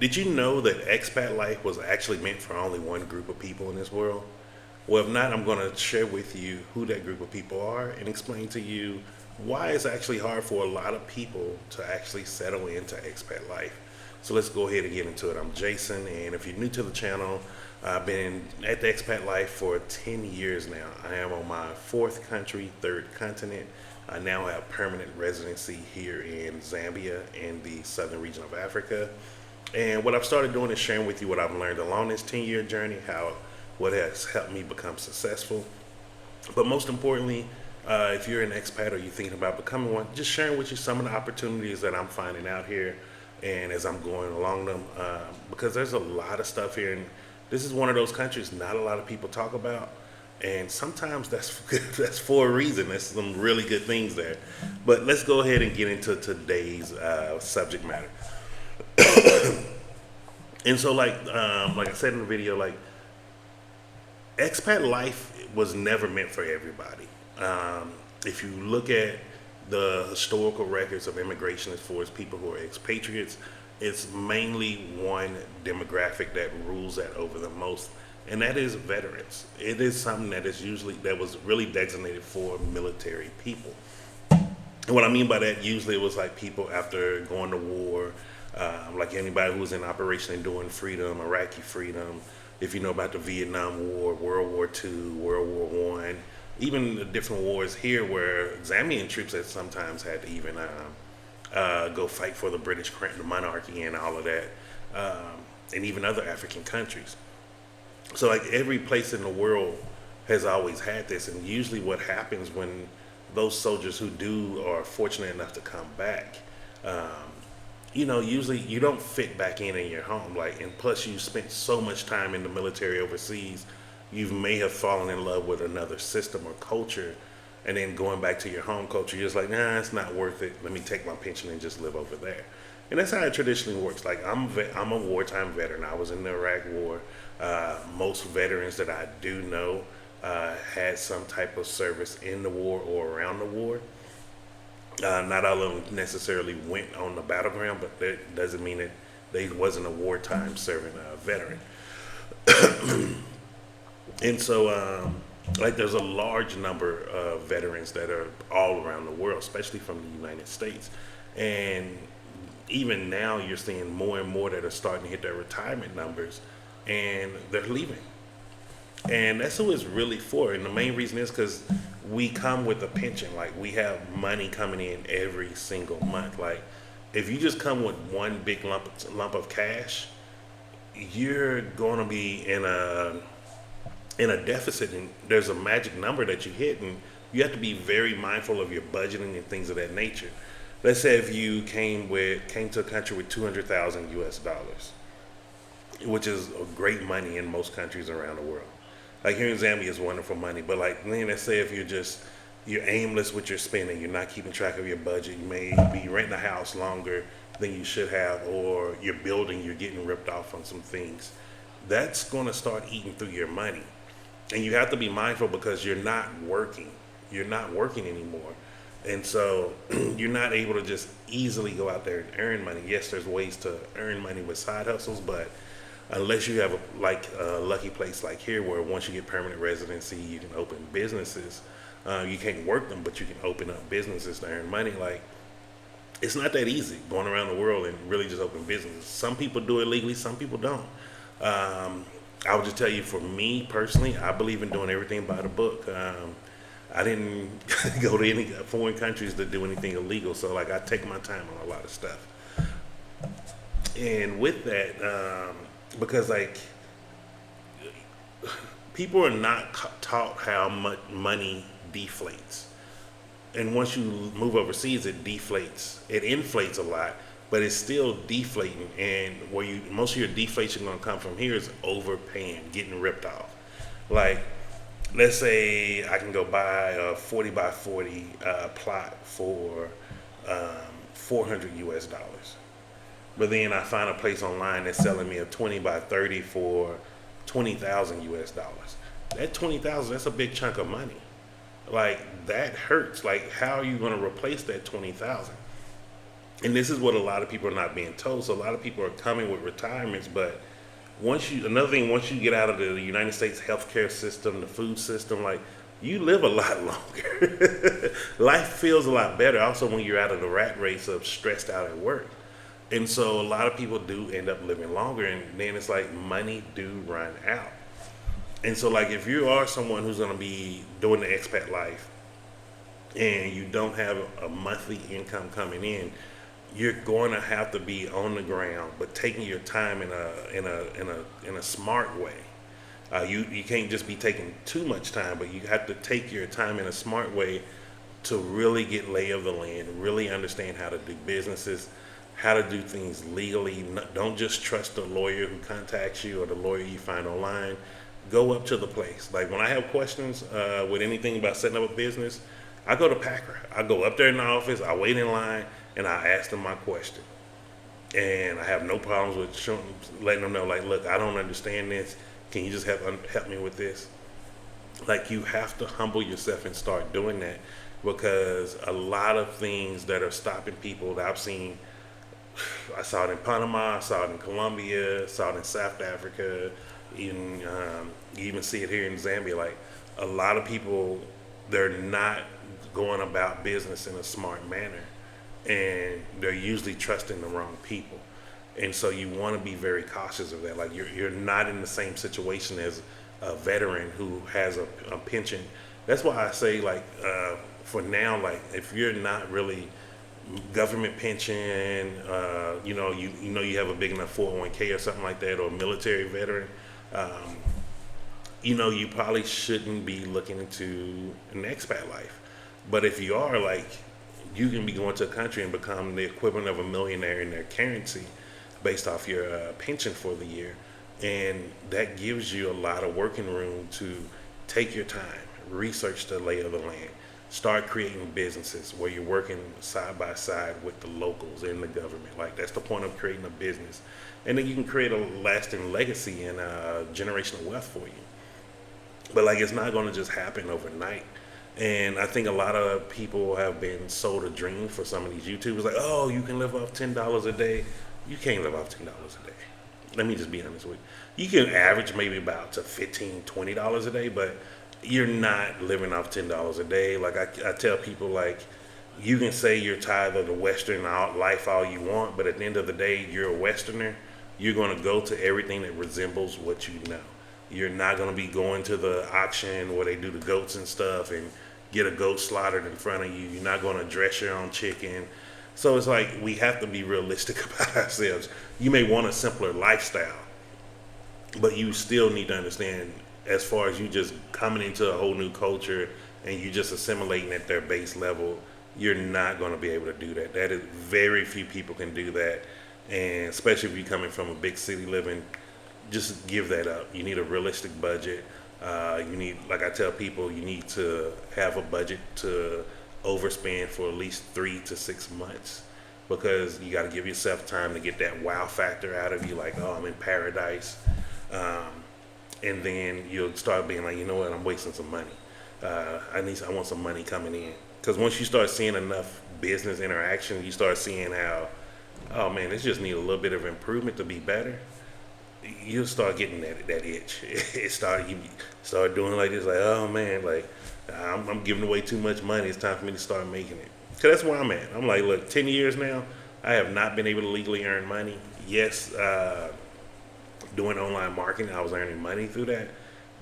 Did you know that expat life was actually meant for only one group of people in this world? Well, if not, I'm going to share with you who that group of people are and explain to you why it's actually hard for a lot of people to actually settle into expat life. So let's go ahead and get into it. I'm Jason, and if you're new to the channel, I've been at the expat life for 10 years now. I am on my fourth country, third continent. I now have permanent residency here in Zambia in the southern region of Africa. And what I've started doing is sharing with you what I've learned along this 10-year journey, how what has helped me become successful. But most importantly, if you're an expat or you're thinking about becoming one, just sharing with you some of the opportunities that I'm finding out here and as I'm going along them, because there's a lot of stuff here. And this is one of those countries not a lot of people talk about. And sometimes that's that's for a reason. There's some really good things there. But let's go ahead and get into today's subject matter. And so, like I said in the video, like expat life was never meant for everybody. If you look at the historical records of immigration as far as people who are expatriates, it's mainly one demographic that rules that over the most, and that is veterans. It is something that was really designated for military people. And what I mean by that, usually it was like people after going to war, like anybody who was in Operation Enduring Freedom, Iraqi Freedom, if you know about the Vietnam War, World War II, World War One, even the different wars here where Zambian troops had sometimes had to even go fight for the the monarchy and all of that, and even other African countries. So like every place in the world has always had this, and usually what happens when those soldiers who do are fortunate enough to come back, um, usually you don't fit back in your home. Like, and plus you spent so much time in the military overseas, you may have fallen in love with another system or culture, and then going back to your home culture, you're just like, nah, it's not worth it. Let me take my pension and just live over there. And that's how it traditionally works. Like I'm a wartime veteran. I was in the Iraq War. Most veterans that I do know had some type of service in the war or around the war. Not all of them necessarily went on the battleground, but that doesn't mean that they wasn't a wartime serving veteran. And so, like, there's a large number of veterans that are all around the world, especially from the United States. And even now, you're seeing more and more that are starting to hit their retirement numbers, and they're leaving. And that's who it's really for. And the main reason is because we come with a pension. Like, we have money coming in every single month. Like, if you just come with one big lump of cash, you're going to be in a deficit, and there's a magic number that you hit, and you have to be very mindful of your budgeting and things of that nature. Let's say if you came to a country with 200,000 US dollars, which is a great money in most countries around the world. Like here in Zambia is wonderful money, but like then let's say if you're aimless with your spending, you're not keeping track of your budget, you may be renting a house longer than you should have, or you're getting ripped off on some things. That's going to start eating through your money. And you have to be mindful because you're not working. You're not working anymore. And so you're not able to just easily go out there and earn money. Yes, there's ways to earn money with side hustles, but unless you have a lucky place like here where once you get permanent residency, you can open businesses. You can't work them, but you can open up businesses to earn money. Like, it's not that easy going around the world and really just open businesses. Some people do it legally, some people don't. I would just tell you, for me personally, I believe in doing everything by the book. I didn't go to any foreign countries to do anything illegal, so like I take my time on a lot of stuff. And with that, because like people are not taught how much money deflates, and once you move overseas, it deflates. It inflates a lot, but it's still deflating. And where most of your deflation gonna come from here is overpaying, getting ripped off. Like, let's say I can go buy a 40 by 40 plot for 400 US dollars. But then I find a place online that's selling me a 20 by 30 for 20,000 US dollars. That 20,000, that's a big chunk of money. Like, that hurts. Like, how are you going to replace that 20,000? And this is what a lot of people are not being told. So a lot of people are coming with retirements, but another thing, once you get out of the United States healthcare system, the food system, like, you live a lot longer. Life feels a lot better. Also, when you're out of the rat race of stressed out at work. And so a lot of people do end up living longer, and then it's like money do run out. And so, like, if you are someone who's going to be doing the expat life and you don't have a monthly income coming in, you're going to have to be on the ground, but taking your time in a smart way. You can't just be taking too much time, but you have to take your time in a smart way to really get lay of the land, really understand how to do businesses, how to do things legally. Don't just trust the lawyer who contacts you or the lawyer you find online. Go up to the place. Like, when I have questions with anything about setting up a business, I go to Packer. I go up there in the office, I wait in line, and I ask them my question. And I have no problems with letting them know, like, look, I don't understand this. Can you just help me with this? Like, you have to humble yourself and start doing that, because a lot of things that are stopping people that I've seen, I saw it in Panama, I saw it in Colombia, saw it in South Africa, even you even see it here in Zambia. Like, a lot of people, they're not going about business in a smart manner, and they're usually trusting the wrong people. And so you want to be very cautious of that. Like, you're not in the same situation as a veteran who has a pension. That's why I say, like, for now, like, if you're not really government pension, you have a big enough 401k or something like that, or a military veteran, you probably shouldn't be looking into an expat life. But if you are, like, you can be going to a country and become the equivalent of a millionaire in their currency based off your pension for the year. And that gives you a lot of working room to take your time, research the lay of the land, start creating businesses where you're working side by side with the locals and the government. Like, that's the point of creating a business. And then you can create a lasting legacy and generational wealth for you. But, like, it's not going to just happen overnight. And I think a lot of people have been sold a dream for some of these YouTubers, like, oh, you can live off $10 a day. You can't live off $10 a day. Let me just be honest with you. You can average maybe about to $15, $20 a day, but you're not living off $10 a day. Like, I tell people, like, you can say you're tired of the Western life all you want, but at the end of the day, you're a Westerner. You're going to go to everything that resembles what you know. You're not going to be going to the auction where they do the goats and stuff and get a goat slaughtered in front of you. You're not going to dress your own chicken. So it's like, we have to be realistic about ourselves. You may want a simpler lifestyle, but you still need to understand, as far as you just coming into a whole new culture and you just assimilating at their base level, you're not going to be able to do that. That is, very few people can do that. And especially if you're coming from a big city living, just give that up. You need a realistic budget. You need, like I tell people, you need to have a budget to overspend for at least 3 to 6 months, because you got to give yourself time to get that wow factor out of you, like, oh, I'm in paradise. And then you'll start being like, you know what, I'm wasting some money. I want some money coming in. Because once you start seeing enough business interaction, you start seeing how, oh man, this just need a little bit of improvement to be better. You'll start getting that itch. You start doing like this, like, oh man, like, I'm giving away too much money. It's time for me to start making it. Because that's where I'm at. I'm like, look, 10 years now, I have not been able to legally earn money. Yes, doing online marketing, I was earning money through that.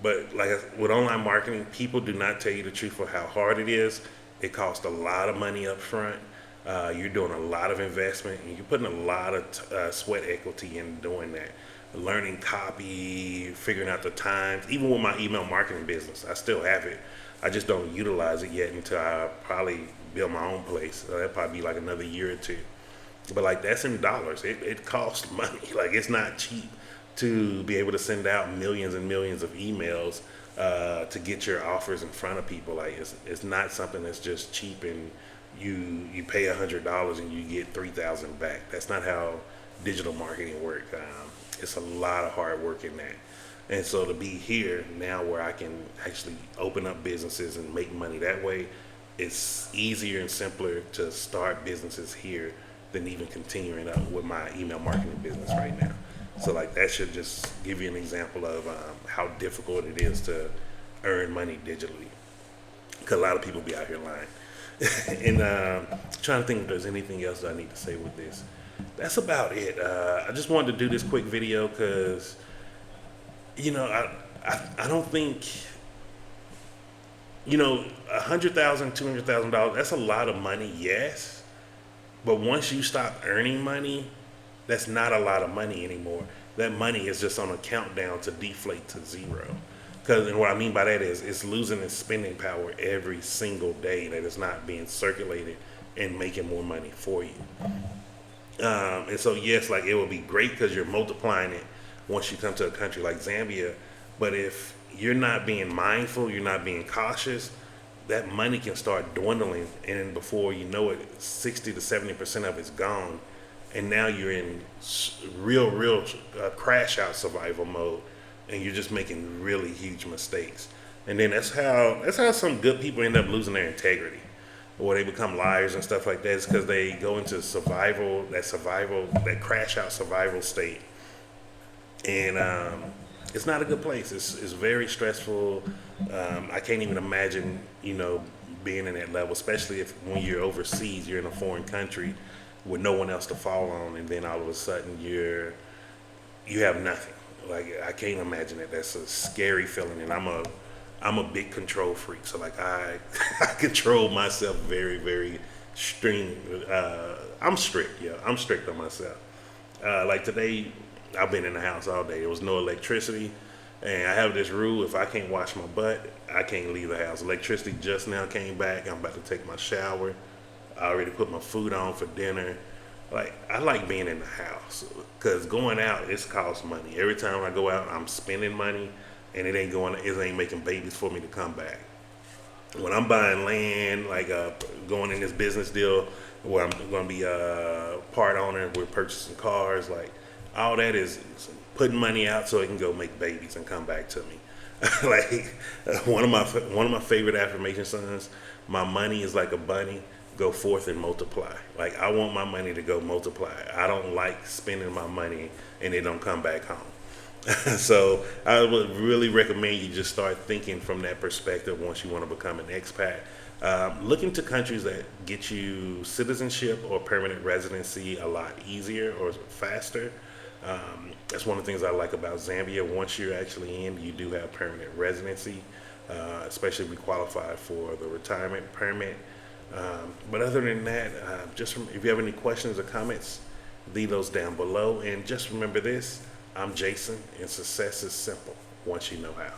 But like, with online marketing, people do not tell you the truth for how hard it is. It costs a lot of money up front. You're doing a lot of investment, and you're putting a lot of sweat equity in doing that. Learning copy, figuring out the times. Even with my email marketing business, I still have it. I just don't utilize it yet until I probably build my own place. That'll probably be like another year or two. But like, that's in dollars. It costs money. Like, it's not cheap to be able to send out millions and millions of emails to get your offers in front of people. Like, it's not something that's just cheap and you pay $100 and you get 3,000 back. That's not how digital marketing works. It's a lot of hard work in that. And so to be here now where I can actually open up businesses and make money that way, it's easier and simpler to start businesses here than even continuing up with my email marketing business right now. So like that should just give you an example of how difficult it is to earn money digitally, because a lot of people be out here lying. And trying to think if there's anything else that I need to say with this. That's about it. I just wanted to do this quick video because, I don't think, $100,000, $200,000, that's a lot of money, yes. But once you stop earning money, that's not a lot of money anymore. That money is just on a countdown to deflate to zero. And what I mean by that is it's losing its spending power every single day that is not being circulated and making more money for you. And so, yes, like it would be great because you're multiplying it once you come to a country like Zambia. But if you're not being mindful, you're not being cautious, that money can start dwindling. And before you know it, 60 to 70% of it's gone. And now you're in real crash out survival mode. And you're just making really huge mistakes. And then that's how some good people end up losing their integrity, or they become liars and stuff like that. It's because they go into that crash out survival state, and it's not a good place. It's very stressful. I can't even imagine being in that level, especially when you're overseas, you're in a foreign country with no one else to fall on, and then all of a sudden you have nothing. Like I can't imagine it. That's a scary feeling, and I'm a big control freak. So like I control myself very, very strict. I'm strict. Yeah, I'm strict on myself. Like today, I've been in the house all day. There was no electricity, and I have this rule: if I can't wash my butt, I can't leave the house. Electricity just now came back. I'm about to take my shower. I already put my food on for dinner. Like I like being in the house because going out, it costs money. Every time I go out, I'm spending money, and it ain't making babies for me to come back. When I'm buying land, like going in this business deal where I'm going to be a part owner, we're purchasing cars, like all that is putting money out so it can go make babies and come back to me. Like one of my favorite affirmation songs, my money is like a bunny, go forth and multiply. Like I want my money to go multiply. I don't like spending my money and it don't come back home. So I would really recommend you just start thinking from that perspective once you want to become an expat. Look into countries that get you citizenship or permanent residency a lot easier or faster. That's one of the things I like about Zambia. Once you're actually in, you do have permanent residency, especially if we qualify for the retirement permit. But other than that, if you have any questions or comments, leave those down below. And just remember this, I'm Jason, and success is simple once you know how.